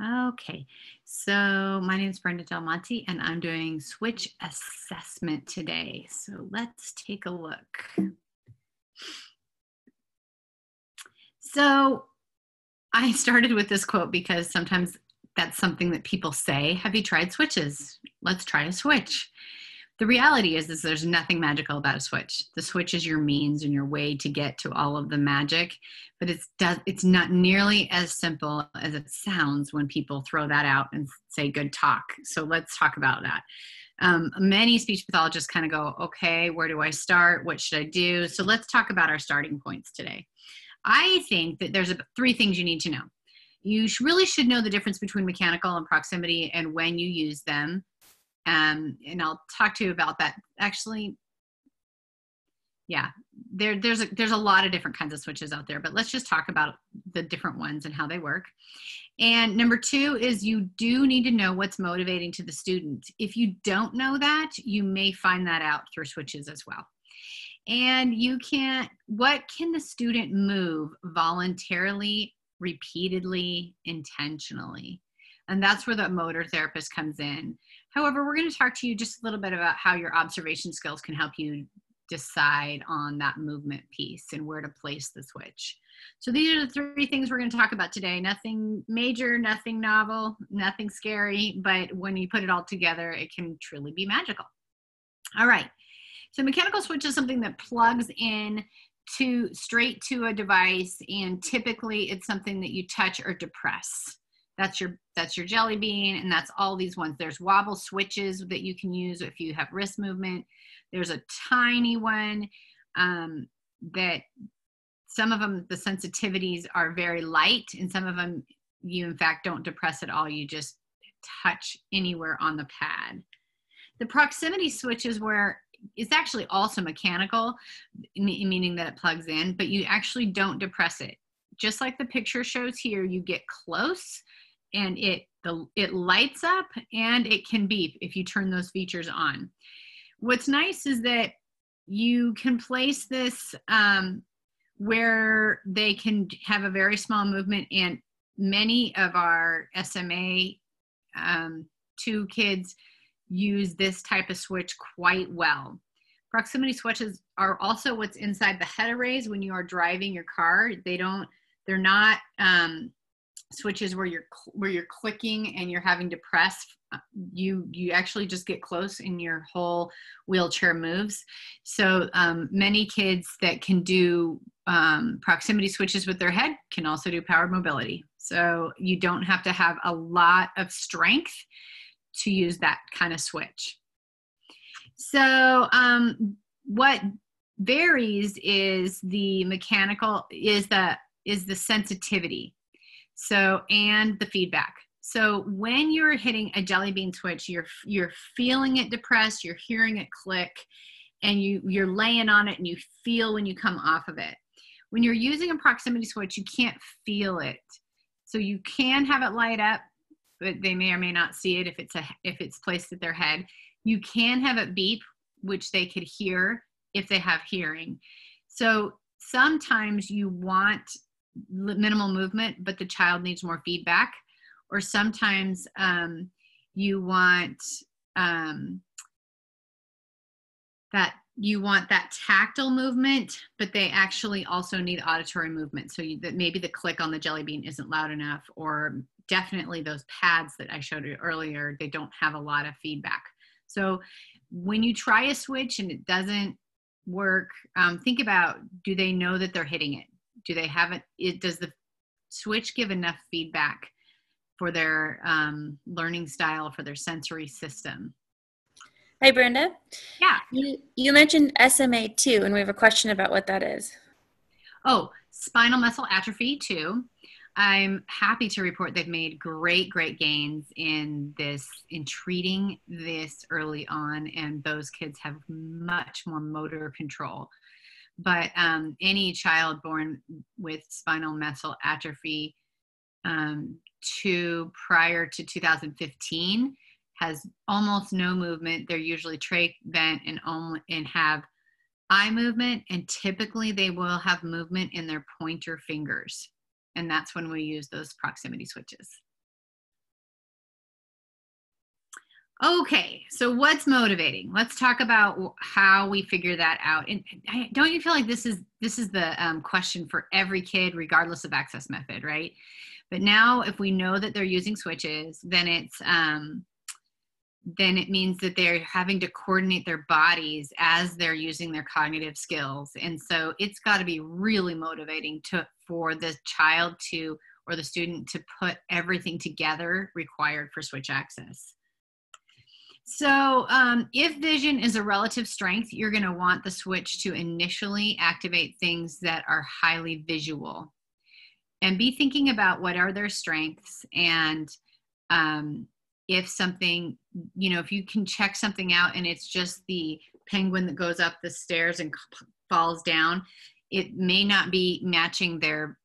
Okay, so my name is Brenda Del Monte, and I'm doing switch assessment today. So let's take a look. So I started with this quote because sometimes that's something that people say. Have you tried switches? Let's try a switch. The reality is there's nothing magical about a switch. The switch is your means and your way to get to all of the magic, but it's not nearly as simple as it sounds when people throw that out and say good talk. So let's talk about that. Many speech pathologists kind of go, okay, where do I start? What should I do? So let's talk about our starting points today. I think that there's three things you need to know. You really should know the difference between mechanical and proximity and when you use them. And I'll talk to you about that. Actually, yeah, there's a lot of different kinds of switches out there, but let's just talk about the different ones and how they work. And number two is you do need to know what's motivating to the student. If you don't know that, you may find that out through switches as well. And what can the student move voluntarily, repeatedly, intentionally? And that's where the motor therapist comes in. However, we're going to talk to you just a little bit about how your observation skills can help you decide on that movement piece and where to place the switch. So these are the three things we're going to talk about today. Nothing major, nothing novel, nothing scary, but when you put it all together, it can truly be magical. All right. So mechanical switch is something that plugs in straight to a device, and typically it's something that you touch or depress. That's your jelly bean, and that's all these ones. There's wobble switches that you can use if you have wrist movement. There's a tiny one that some of them, the sensitivities are very light, and some of them you in fact don't depress at all. You just touch anywhere on the pad. The proximity switch is where it's actually also mechanical, meaning that it plugs in, but you actually don't depress it. Just like the picture shows here, you get close and it lights up and it can beep if you turn those features on. What's nice is that you can place this where they can have a very small movement, and many of our SMA 2 kids use this type of switch quite well. Proximity switches are also what's inside the head arrays when you are driving your car. They're not switches where you're clicking and you're having to press. You actually just get close and your whole wheelchair moves. So many kids that can do proximity switches with their head can also do powered mobility. So you don't have to have a lot of strength to use that kind of switch. So what varies is the mechanical, is the sensitivity. So, and the feedback. So when you're hitting a jelly bean switch, you're feeling it depress, you're hearing it click, and you're laying on it and you feel when you come off of it. When you're using a proximity switch, you can't feel it. So you can have it light up, but they may or may not see it if it's placed at their head. You can have it beep, which they could hear if they have hearing. So sometimes you want minimal movement, but the child needs more feedback. Or sometimes you want that tactile movement, but they actually also need auditory movement. So that maybe the click on the jelly bean isn't loud enough, or definitely those pads that I showed you earlier, they don't have a lot of feedback. So when you try a switch and it doesn't work, think about, do they know that they're hitting it? Do they have it? Does the switch give enough feedback for their learning style, for their sensory system? Hi, Brenda. Yeah. You mentioned SMA 2, and we have a question about what that is. Oh, spinal muscle atrophy 2. I'm happy to report they've made great gains in treating this early on, and those kids have much more motor control. But any child born with spinal muscle atrophy prior to 2015 has almost no movement. They're usually trach bent and have eye movement, and typically they will have movement in their pointer fingers. And that's when we use those proximity switches. Okay, so what's motivating? Let's talk about how we figure that out. And don't you feel like this is the question for every kid, regardless of access method, right? But now, if we know that they're using switches, then it means that they're having to coordinate their bodies as they're using their cognitive skills, and so it's got to be really motivating for the child to or the student to put everything together required for switch access. So if vision is a relative strength, you're going to want the switch to initially activate things that are highly visual. And be thinking about what are their strengths, and if something, if you can check something out and it's just the penguin that goes up the stairs and falls down, it may not be matching their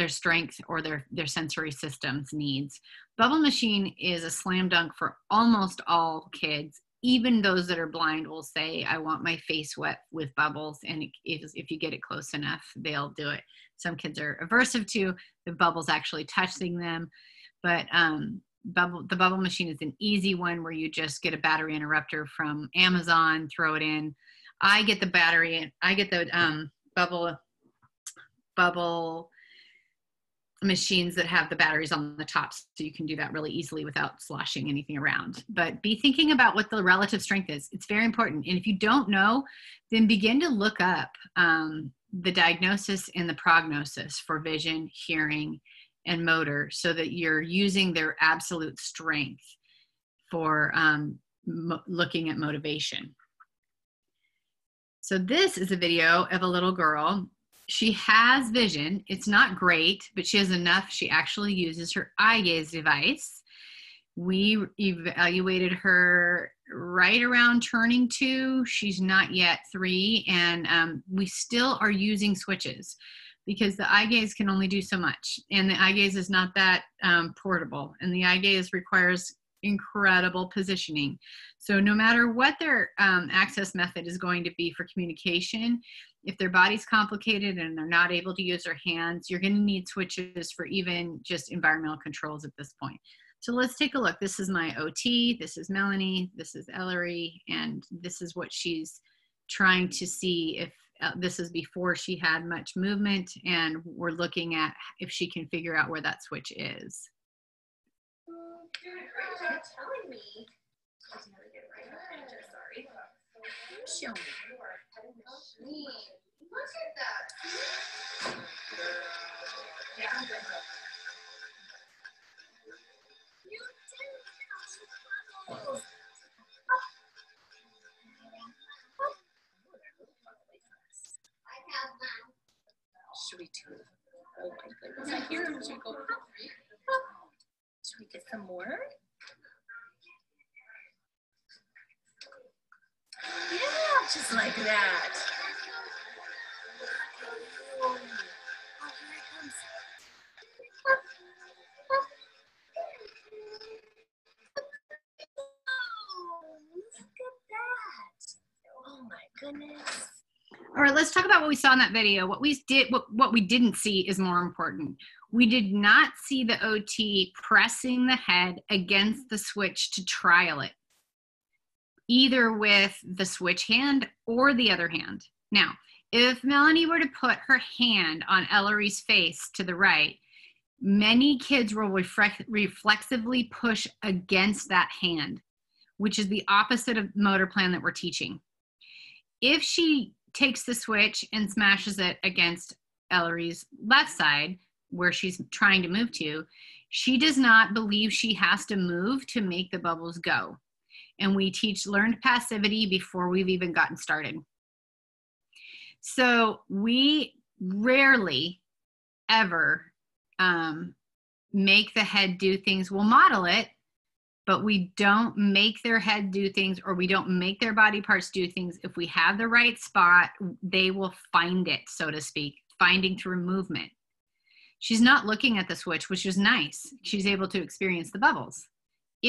strength or their sensory systems needs. Bubble machine is a slam dunk for almost all kids. Even those that are blind will say, I want my face wet with bubbles. And if you get it close enough, they'll do it. Some kids are aversive to the bubbles actually touching them. But the bubble machine is an easy one where you just get a battery interrupter from Amazon, throw it in. I get the battery, I get the bubble machines that have the batteries on the top, so you can do that really easily without sloshing anything around. But be thinking about what the relative strength is. It's very important. And if you don't know, then begin to look up the diagnosis and the prognosis for vision, hearing, and motor, so that you're using their absolute strength for looking at motivation. So this is a video of a little girl. She has vision. It's not great, but she has enough. She actually uses her eye gaze device. We evaluated her right around turning 2. She's not yet 3, and we still are using switches because the eye gaze can only do so much, and the eye gaze is not that portable, and the eye gaze requires incredible positioning. So no matter what their access method is going to be for communication, if their body's complicated and they're not able to use their hands, you're going to need switches for even just environmental controls at this point. So let's take a look. This is my OT, this is Melanie, this is Ellery, and this is what she's trying to see if this is before she had much movement, and we're looking at if she can figure out where that switch is. You're telling me. I didn't really get it right. I'm just sorry. Show me. Look at that. Yeah. You didn't touch the bubbles. I have one. Should we do it? Oh my goodness. I hear him. Should we go? Should we get some more? Yeah, just like that. Oh, here it comes. Oh, look at that. Oh my goodness. All right, let's talk about what we saw in that video. What we didn't see is more important. We did not see the OT pressing the head against the switch to trial it, either with the switch hand or the other hand. Now, if Melanie were to put her hand on Ellery's face to the right, many kids will reflexively push against that hand, which is the opposite of motor plan that we're teaching. If she takes the switch and smashes it against Ellery's left side, where she's trying to move to, she does not believe she has to move to make the bubbles go. And we teach learned passivity before we've even gotten started. So we rarely ever make the head do things. We'll model it, but we don't make their head do things, or we don't make their body parts do things. If we have the right spot, they will find it, so to speak, finding through movement. She's not looking at the switch, which is nice. She's able to experience the bubbles.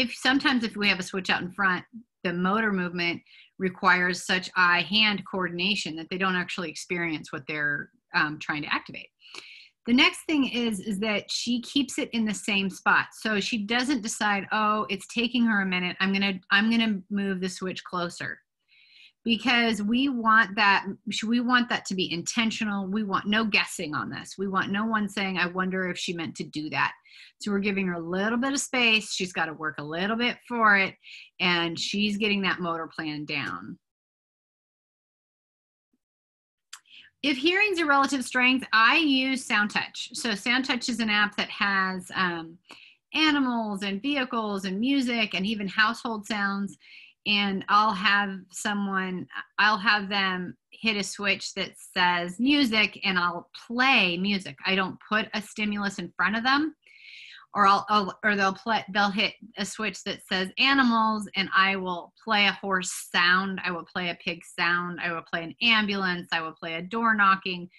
Sometimes if we have a switch out in front, the motor movement requires such eye-hand coordination that they don't actually experience what they're trying to activate. The next thing is that she keeps it in the same spot. So she doesn't decide, oh, it's taking her a minute, I'm gonna move the switch closer. Because we want that to be intentional. We want no guessing on this. We want no one saying, I wonder if she meant to do that. So we're giving her a little bit of space. She's got to work a little bit for it, and she's getting that motor plan down. If hearing's a relative strength, I use Sound Touch. So Sound Touch is an app that has animals and vehicles and music and even household sounds. And I'll have them hit a switch that says music, and I'll play music. I don't put a stimulus in front of them, or they'll hit a switch that says animals, and I will play a horse sound. I will play a pig sound. I will play an ambulance. I will play a door knocking,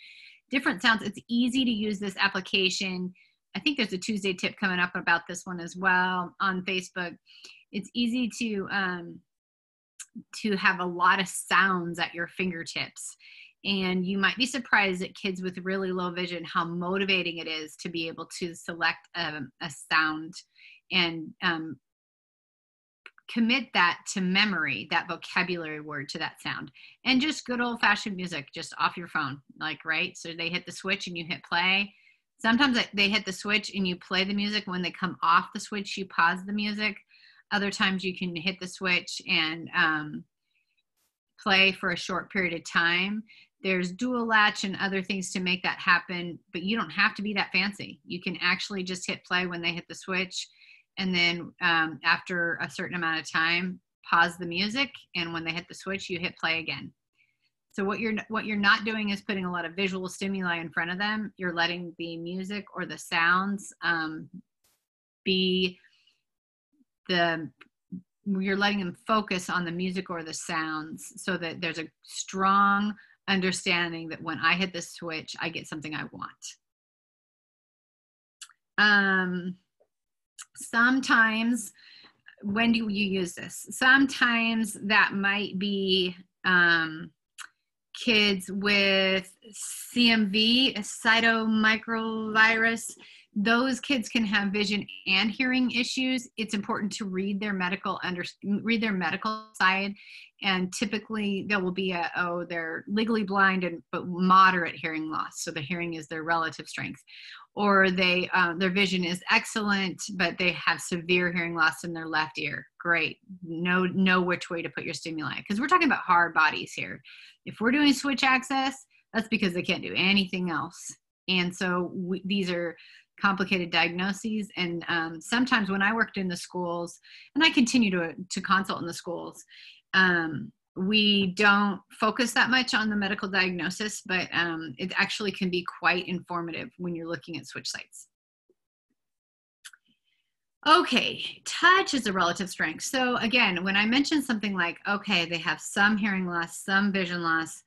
different sounds. It's easy to use this application. I think there's a Tuesday tip coming up about this one as well on Facebook. It's easy to have a lot of sounds at your fingertips. And you might be surprised at kids with really low vision how motivating it is to be able to select a sound and commit that to memory, that vocabulary word to that sound. And just good old-fashioned music, just off your phone, like, right? So they hit the switch and you hit play. Sometimes they hit the switch and you play the music. When they come off the switch, you pause the music. Other times you can hit the switch and play for a short period of time. There's dual latch and other things to make that happen, but you don't have to be that fancy. You can actually just hit play when they hit the switch, and then after a certain amount of time, pause the music, and when they hit the switch, you hit play again. So what you're not doing is putting a lot of visual stimuli in front of them. You're letting the music or the sounds you're letting them focus on the music or the sounds, so that there's a strong understanding that when I hit this switch, I get something I want. Sometimes, when do you use this? Sometimes that might be kids with CMV, a cytomicrovirus. Those kids can have vision and hearing issues. It's important to read their medical side, and typically there will be they're legally blind but moderate hearing loss, so the hearing is their relative strength, or their vision is excellent but they have severe hearing loss in their left ear. Great, know which way to put your stimuli, because we're talking about hard bodies here. If we're doing switch access, that's because they can't do anything else, and so these are complicated diagnoses. And sometimes when I worked in the schools, and I continue to consult in the schools, we don't focus that much on the medical diagnosis, but it actually can be quite informative when you're looking at switch sites. Okay, touch is a relative strength. So again, when I mentioned something like, okay, they have some hearing loss, some vision loss,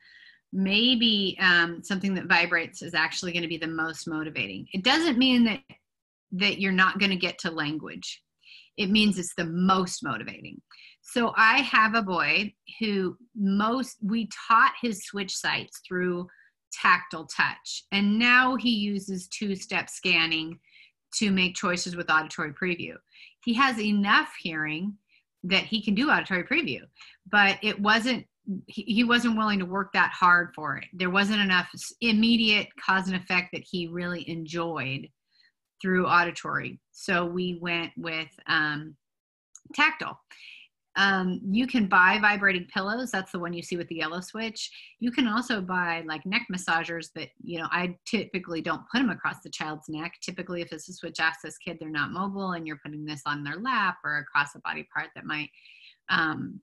maybe something that vibrates is actually going to be the most motivating. It doesn't mean that you're not going to get to language. It means it's the most motivating. So I have a boy who we taught his switch sites through Tactile Touch, and now he uses two-step scanning to make choices with auditory preview. He has enough hearing that he can do auditory preview, but he wasn't willing to work that hard for it. There wasn't enough immediate cause and effect that he really enjoyed through auditory. So we went with tactile. You can buy vibrating pillows. That's the one you see with the yellow switch. You can also buy like neck massagers, but I typically don't put them across the child's neck. Typically, if it's a switch access kid, they're not mobile, and you're putting this on their lap or across a body part that might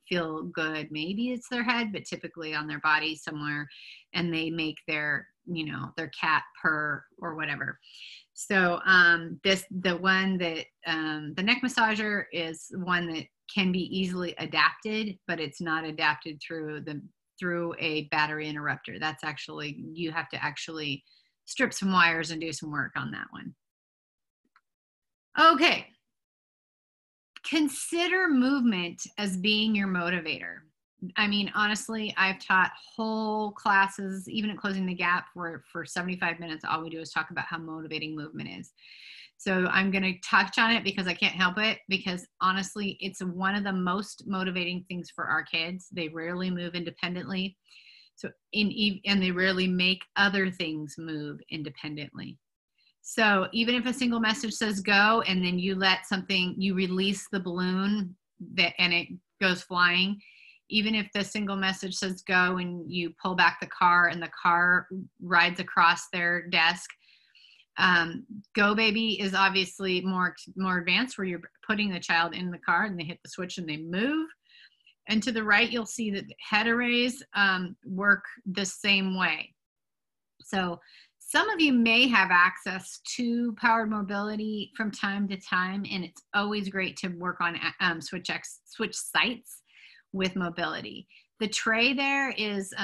feel good. Maybe it's their head, but typically on their body somewhere, and they make their cat purr or whatever. So the neck massager is one that can be easily adapted, but it's not adapted through a battery interrupter. That's actually, you have to actually strip some wires and do some work on that one. Okay. Consider movement as being your motivator. I mean, honestly, I've taught whole classes, even at Closing the Gap, where for 75 minutes, all we do is talk about how motivating movement is. So I'm going to touch on it because I can't help it, because honestly, it's one of the most motivating things for our kids. They rarely move independently. So and they rarely make other things move independently. So even if a single message says go, and then you release the balloon and it goes flying, even if the single message says go and you pull back the car and the car rides across their desk, go baby is obviously more advanced, where you're putting the child in the car and they hit the switch and they move. And to the right, you'll see that head arrays work the same way. So some of you may have access to powered mobility from time to time, and it's always great to work on switch sites with mobility. The tray there is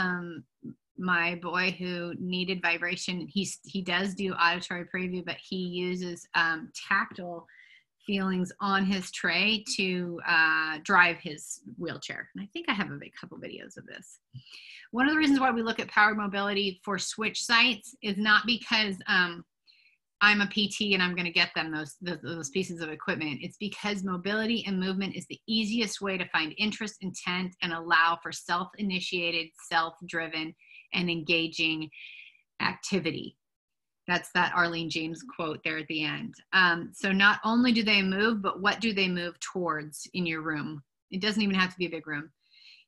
my boy who needed vibration. He does do auditory preview, but he uses tactile feelings on his tray to drive his wheelchair. And I think I have a couple videos of this. One of the reasons why we look at powered mobility for switch sites is not because I'm a PT and I'm going to get them those pieces of equipment. It's because mobility and movement is the easiest way to find interest, intent, and allow for self-initiated, self-driven, and engaging activity. That's that Arlene James quote there at the end. So not only do they move, but what do they move towards in your room? It doesn't even have to be a big room.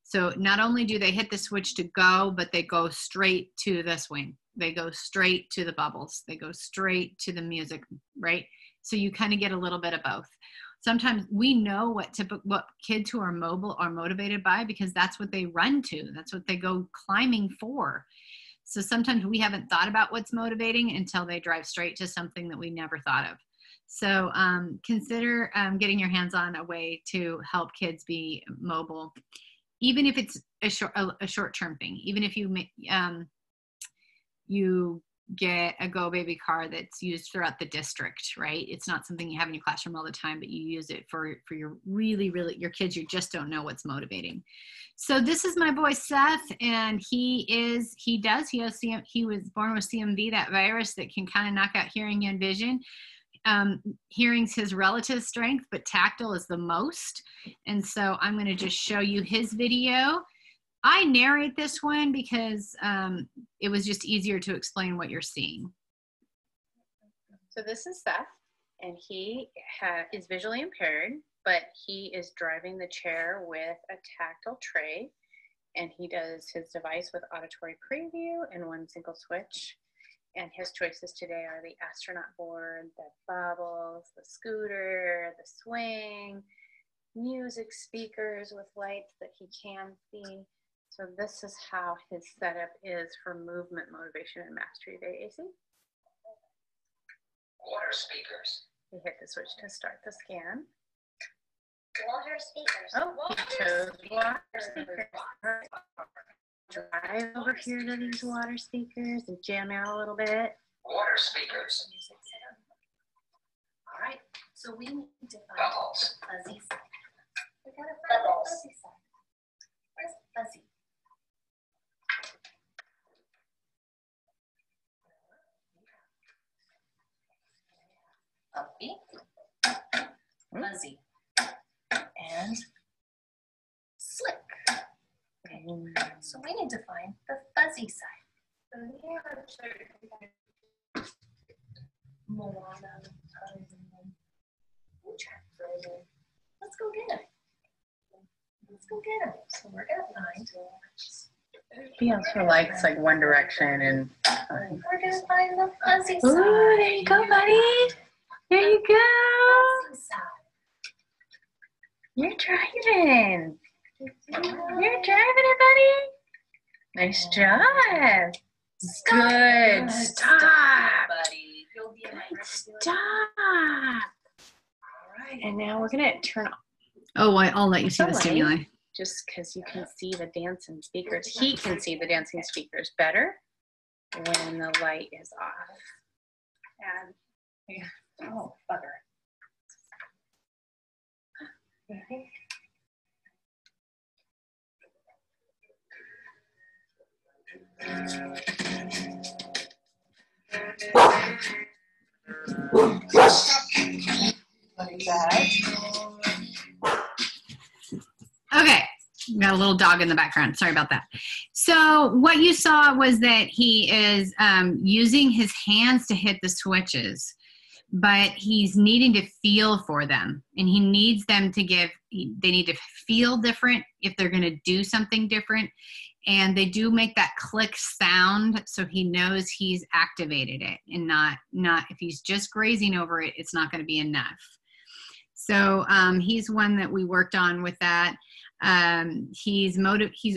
So not only do they hit the switch to go, but they go straight to the swing. They go straight to the bubbles. They go straight to the music, right? So you kind of get a little bit of both. Sometimes we know what kids who are mobile are motivated by, because that's what they run to. That's what they go climbing for. So sometimes we haven't thought about what's motivating until they drive straight to something that we never thought of. So consider getting your hands on a way to help kids be mobile, even if it's a short-term thing. Even if you get a Go Baby car that's used throughout the district, right? It's not something you have in your classroom all the time, but you use it for your your kids you just don't know what's motivating. So this is my boy Seth, and he was born with CMV, that virus that can kind of knock out hearing and vision. Hearing's his relative strength, but tactile is the most. And so I'm going to just show you his video. I narrate this one because it was just easier to explain what you're seeing. So this is Seth, and he is visually impaired, but he is driving the chair with a tactile tray, and he does his device with auditory preview and one single switch. And his choices today are the astronaut board, the bubbles, the scooter, the swing, music speakers with lights that he can see. So this is how his setup is for movement, motivation, and mastery day, AC. Water speakers. We hit the switch to start the scan. Water speakers. Oh, he chose water speakers. Drive over here to these water speakers and jam out a little bit. Water speakers. All right, so we need to find Bubbles. the fuzzy side. We gotta find the fuzzy side. Where's the fuzzy? Puppy. Fuzzy. And slick. Okay, so we need to find the fuzzy side. Moana. Let's go get him. Let's go get him. So we're gonna find. He also likes like One Direction and. We're gonna find the fuzzy side. Ooh, there you go, buddy. There you go. Fuzzy side. You're driving. You're driving it, buddy. Nice job. Good. Stop. Buddy. You'll be in my Good regular- stop. All right. And now we're gonna turn off. Oh, I'll let you see the Alright. stimuli. Just because you can see the dancing speakers. He can see the dancing speakers better when the light is off. And yeah. Oh, bugger. Like that. Okay, got a little dog in the background. Sorry about that. So what you saw was that he is using his hands to hit the switches, but he's needing to feel for them, and he needs them to they need to feel different if they're going to do something different, and they do make that click sound, so he knows he's activated it, and not if he's just grazing over it, it's not going to be enough. So he's one that we worked on with that. He's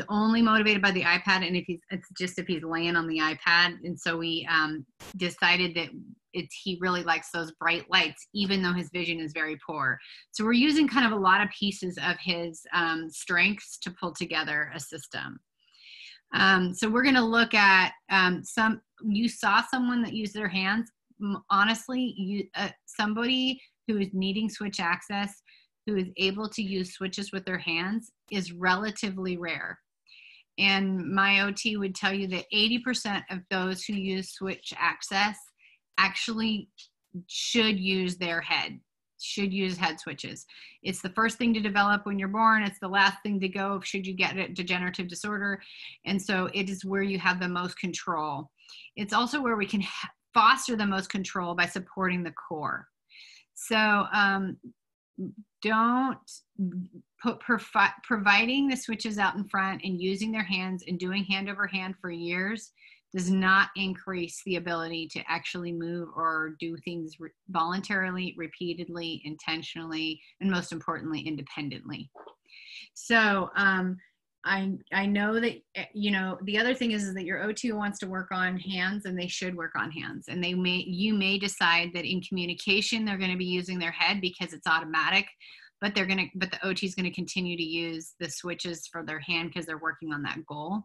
only motivated by the iPad, and it's just if he's laying on the iPad. And so we decided that he really likes those bright lights, even though his vision is very poor. So we're using kind of a lot of pieces of his strengths to pull together a system. So we're going to look at you saw someone that used their hands. Honestly, somebody who is needing switch access, who is able to use switches with their hands, is relatively rare. And my OT would tell you that 80% of those who use switch access actually should use their head, should use head switches. It's the first thing to develop when you're born. It's the last thing to go should you get a degenerative disorder. And so it is where you have the most control. It's also where we can foster the most control by supporting the core. So don't put providing the switches out in front and using their hands and doing hand over hand for years does not increase the ability to actually move or do things voluntarily, repeatedly, intentionally, and most importantly, independently. So I know that, the other thing is that your OT wants to work on hands, and they should work on hands. And you may decide that in communication, they're going to be using their head because it's automatic, but the OT is going to continue to use the switches for their hand because they're working on that goal.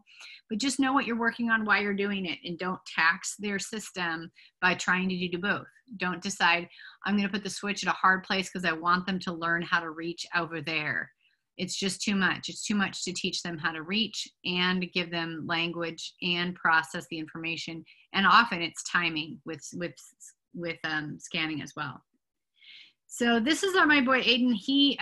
But just know what you're working on while you're doing it, and don't tax their system by trying to do both. Don't decide, I'm going to put the switch at a hard place because I want them to learn how to reach over there. It's just too much. It's too much to teach them how to reach and give them language and process the information. And often it's timing with scanning as well. So this is my boy Aiden. He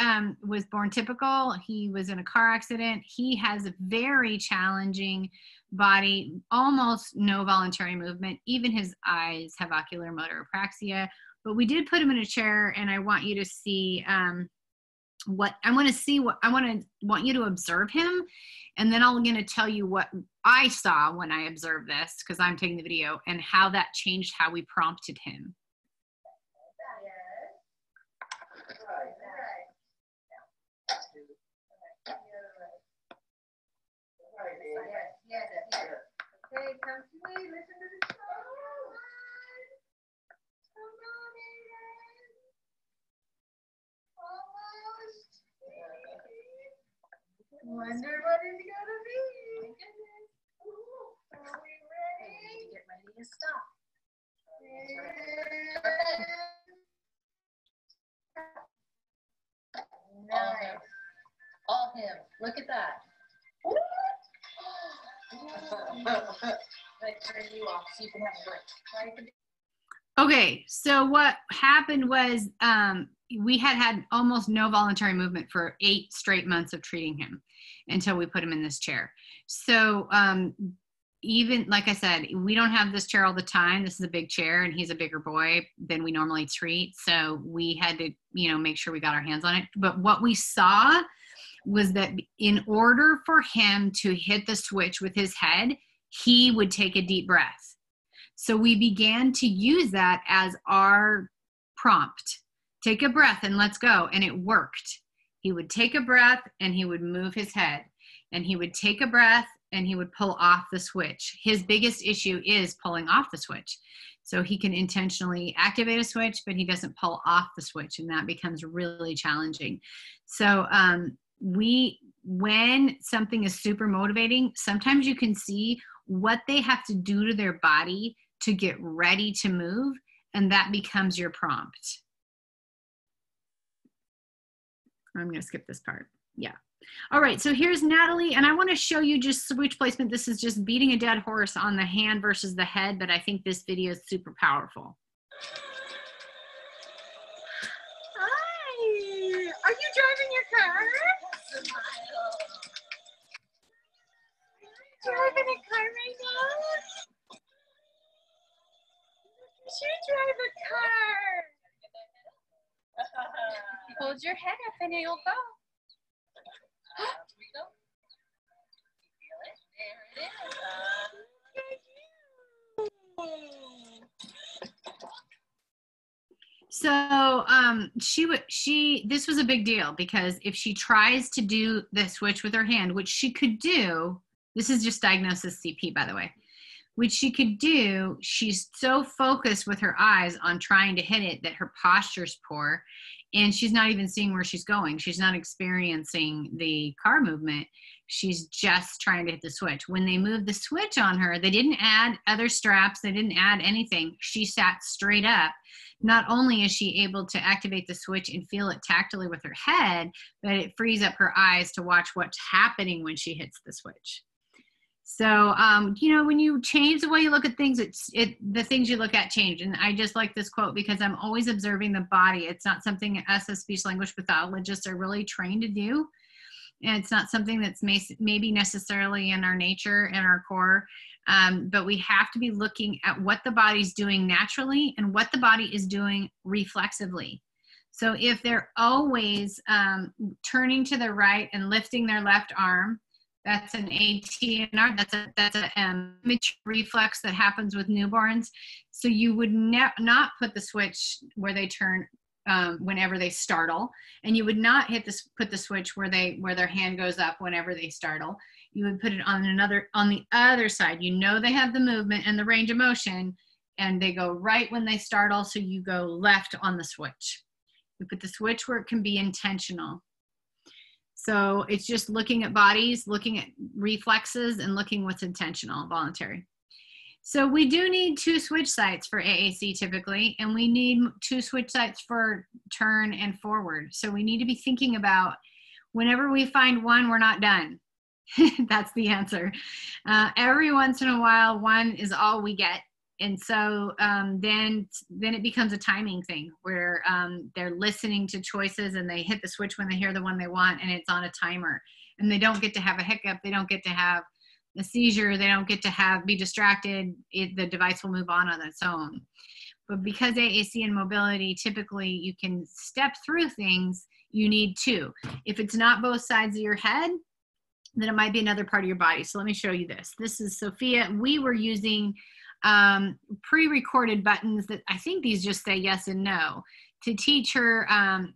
was born typical. He was in a car accident. He has a very challenging body, almost no voluntary movement. Even his eyes have ocular motor apraxia. But we did put him in a chair, and I want you to see want you to observe him, and then I'm going to tell you what I saw when I observed this, because I'm taking the video, and how that changed how we prompted him. Okay, come to me, listen to the song. Come on, Aiden. Almost. Wonder what it's gonna be. Are we ready? Get ready to stop. Nice. All him. Look at that. Let's turn you off so you can have a break. Okay, so what happened was we had almost no voluntary movement for 8 straight months of treating him until we put him in this chair. So even, like I said, we don't have this chair all the time. This is a big chair, and he's a bigger boy than we normally treat. So we had to, make sure we got our hands on it. But what we saw was that in order for him to hit the switch with his head, he would take a deep breath. So we began to use that as our prompt. Take a breath and let's go. And it worked. He would take a breath and he would move his head. And he would take a breath and he would pull off the switch. His biggest issue is pulling off the switch. So he can intentionally activate a switch, but he doesn't pull off the switch. And that becomes really challenging. So when something is super motivating, sometimes you can see what they have to do to their body to get ready to move, and that becomes your prompt. I'm going to skip this part. Yeah. All right, so here's Natalie, and I want to show you just switch placement. This is just beating a dead horse on the hand versus the head, but I think this video is super powerful. Hi, are you driving your car? Driving a car right now? You should drive a car. Hold your head up and you'll go. So this was a big deal because if she tries to do the switch with her hand, which she could do, this is just diagnosis CP, by the way, which she could do, she's so focused with her eyes on trying to hit it that her posture's poor, and she's not even seeing where she's going. She's not experiencing the car movement. She's just trying to hit the switch. When they moved the switch on her, they didn't add other straps. They didn't add anything. She sat straight up. Not only is she able to activate the switch and feel it tactily with her head, but it frees up her eyes to watch what's happening when she hits the switch. So, you know, when you change the way you look at things, the things you look at change. And I just like this quote because I'm always observing the body. It's not something us as speech language pathologists are really trained to do. And it's not something that's maybe necessarily in our nature, in our core. But we have to be looking at what the body's doing naturally and what the body is doing reflexively. So if they're always turning to the right and lifting their left arm, that's an ATNR. That's a immature reflex that happens with newborns. So you would not put the switch where they turn whenever they startle, and you would not put the switch where their hand goes up whenever they startle. You would put it on the other side. You know they have the movement and the range of motion, and they go right when they startle. So you go left on the switch. You put the switch where it can be intentional. So it's just looking at bodies, looking at reflexes, and looking what's intentional, voluntary. So we do need 2 switch sites for AAC typically, and we need 2 switch sites for turn and forward. So we need to be thinking about whenever we find one, we're not done. That's the answer. Every once in a while, one is all we get. And so then it becomes a timing thing where they're listening to choices and they hit the switch when they hear the one they want, and it's on a timer. And they don't get to have a hiccup. They don't get to have a seizure. They don't get to be distracted. The device will move on its own. But because AAC and mobility, typically you can step through things, you need 2. If it's not both sides of your head, then it might be another part of your body. So let me show you this. This is Sophia. We were using pre-recorded buttons that I think these just say yes and no to teach her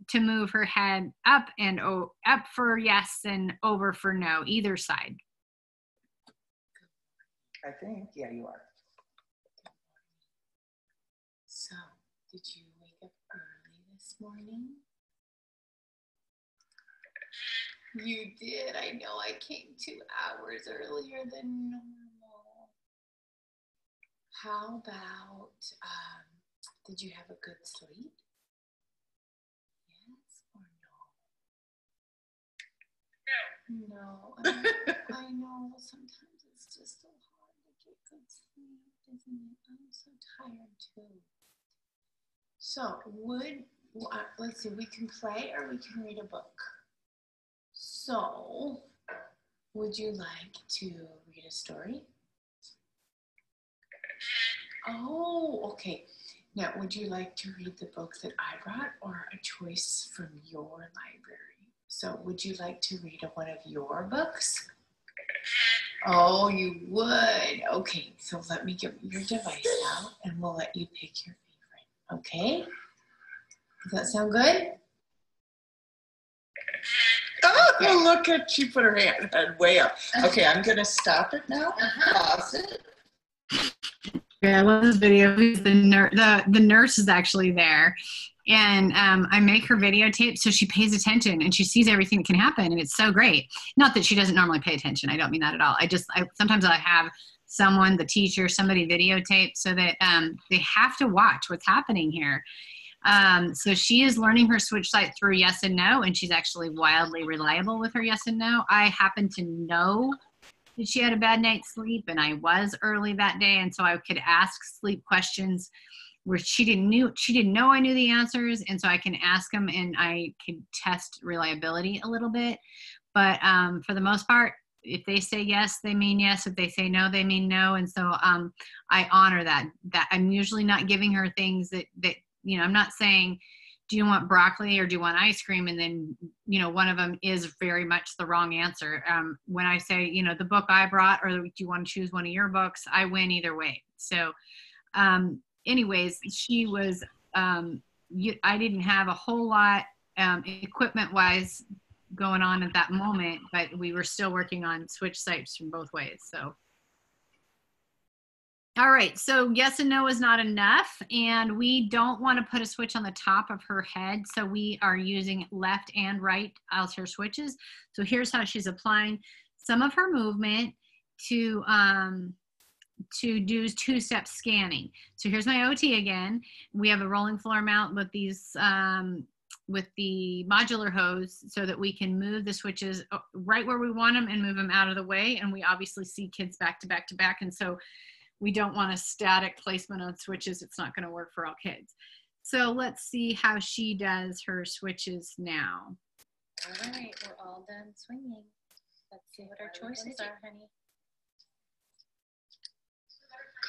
to move her head up and up for yes and over for no, either side. I think, yeah, you are. So, did you wake up early this morning? You did. I know. I came 2 hours earlier than normal. How about, did you have a good sleep? Yes or no? No. I know. Sometimes it's just so hard to get good sleep, isn't it? I'm so tired too. So, let's see, we can play or we can read a book. So, would you like to read a story? Oh, okay. Now, would you like to read the book that I brought or a choice from your library? So, would you like to read one of your books? Oh, you would. Okay, so let me get your device out and we'll let you pick your favorite. Okay? Does that sound good? Oh, look at, she put her head way up. Okay, I'm going to stop it now. Pause it. Yeah, I love this video. The nurse is actually there, and I make her videotape so she pays attention and she sees everything that can happen, and it's so great. Not that she doesn't normally pay attention. I don't mean that at all. Sometimes I have someone, the teacher, somebody videotape so that they have to watch what's happening here. So she is learning her switch site through yes and no, and she's actually wildly reliable with her yes and no. I happen to know that she had a bad night's sleep, and I was early that day, and so I could ask sleep questions where she didn't know I knew the answers, and so I can ask them and I can test reliability a little bit. But for the most part, if they say yes, they mean yes. If they say no, they mean no. And so I honor that. That I'm usually not giving her things that I'm not saying, do you want broccoli or do you want ice cream? And then, one of them is very much the wrong answer. When I say, the book I brought, or do you want to choose one of your books? I win either way. So anyways, she was, I didn't have a whole lot equipment wise going on at that moment, but we were still working on switch sites from both ways. So, all right, so yes and no is not enough, and we don't want to put a switch on the top of her head, so we are using left and right Altair switches. So here's how she's applying some of her movement to do two-step scanning. So here's my OT again. We have a rolling floor mount with these with the modular hose so that we can move the switches right where we want them and move them out of the way. And we obviously see kids back to back to back, and so we don't want a static placement on switches. It's not going to work for all kids. So let's see how she does her switches now. All right, we're all done swinging. Let's see what our choices are, honey.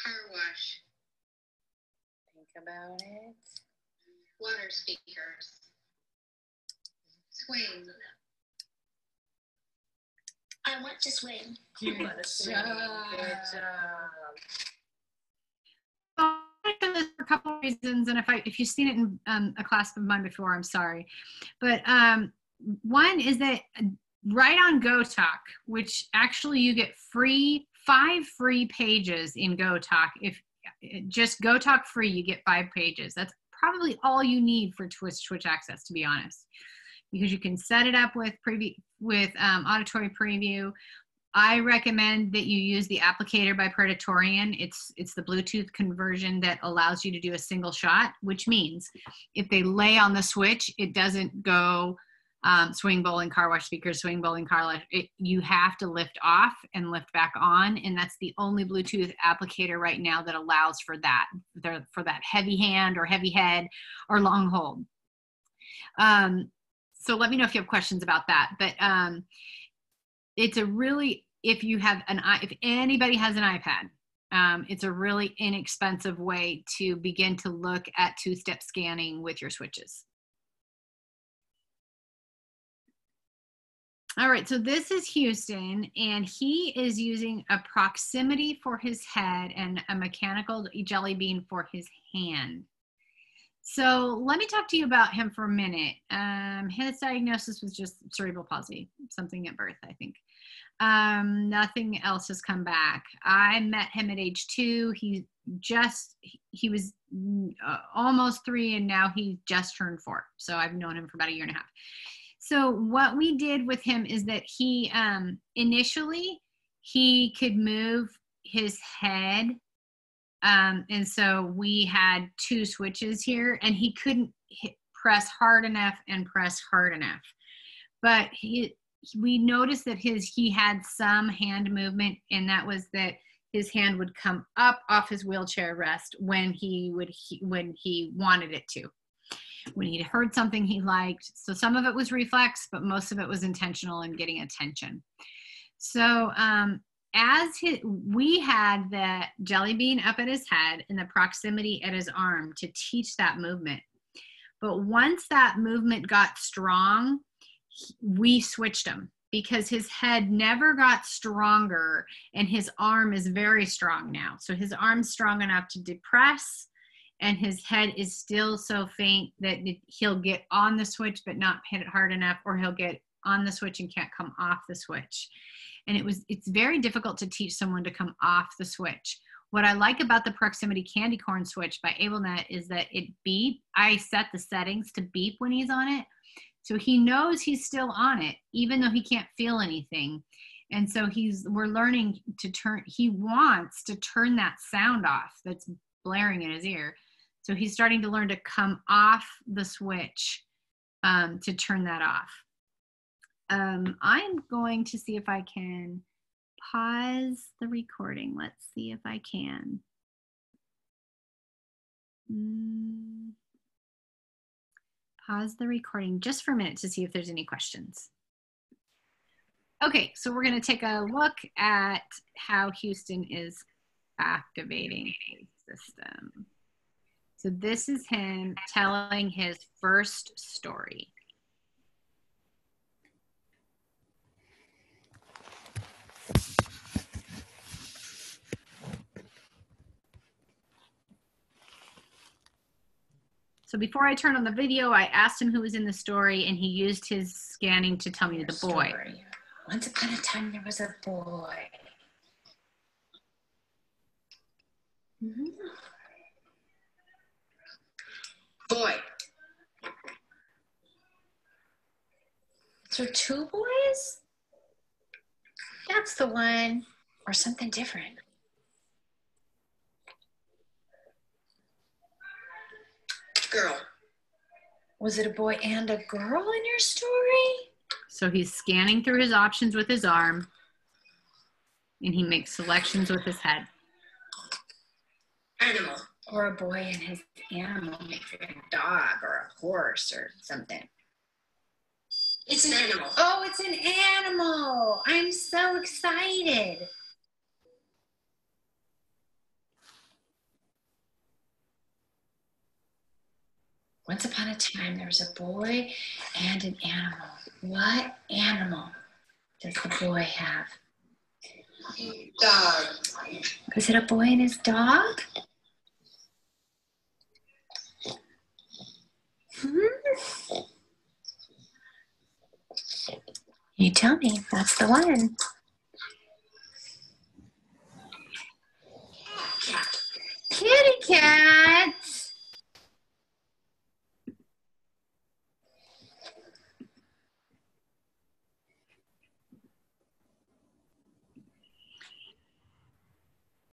Car wash. Think about it. Water speakers. Swing. I want to swing. Good job. Good job. For a couple of reasons, and if you've seen it in a class of mine before, I'm sorry. But one is that right on GoTalk, which actually you get 5 free pages in GoTalk. If just GoTalk free, you get 5 pages. That's probably all you need for Twitch access, to be honest, because you can set it up with auditory preview. I recommend that you use the applicator by Predatorian. It's the Bluetooth conversion that allows you to do a single shot, which means if they lay on the switch, it doesn't go swing, bowling, car wash speakers, swing, bowling, car wash. You have to lift off and lift back on, and that's the only Bluetooth applicator right now that allows for that, for that heavy hand or heavy head or long hold. So let me know if you have questions about that. But it's a really, if anybody has an iPad, it's a really inexpensive way to begin to look at two-step scanning with your switches. All right, so this is Houston, and he is using a proximity for his head and a mechanical jelly bean for his hand. So let me talk to you about him for a minute. His diagnosis was just cerebral palsy, something at birth, I think. Nothing else has come back. I met him at age 2. He was almost 3, and now he just turned 4. So I've known him for about 1.5 years. So what we did with him is that he, initially, he could move his head. And so we had 2 switches here, and he couldn't press hard enough and press hard enough. But we noticed that he had some hand movement, and that was that his hand would come up off his wheelchair rest when he wanted it to, when he heard something he liked. So some of it was reflex, but most of it was intentional and getting attention. So we had the jelly bean up at his head and the proximity at his arm to teach that movement. But once that movement got strong, we switched him, because his head never got stronger and his arm is very strong now. So his arm's strong enough to depress, and his head is still so faint that he'll get on the switch but not hit it hard enough, or he'll get on the switch and can't come off the switch. And it's very difficult to teach someone to come off the switch. What I like about the proximity candy corn switch by AbleNet is that it beep. I set the settings to beep when he's on it. So he knows he's still on it, even though he can't feel anything. And so we're learning to he wants to turn that sound off that's blaring in his ear. So he's starting to learn to come off the switch to turn that off. I'm going to see if I can pause the recording. Let's see if I can. Pause the recording just for a minute to see if there's any questions. Okay, so we're going to take a look at how Houston is activating his system. So this is him telling his first story. So before I turned on the video, I asked him who was in the story, and he used his scanning to tell me the boy. Once upon a time, there was a boy. Boy. So 2 boys? That's the one. Or something different? Girl. Was it a boy and a girl in your story? So he's scanning through his options with his arm, and he makes selections with his head. Animal. Or a boy and his animal, maybe a dog or a horse or something. It's an animal. Oh, it's an animal. I'm so excited. Once upon a time, there was a boy and an animal. What animal does the boy have? Dog. Is it a boy and his dog? You tell me. That's the one. Cat. Kitty cat.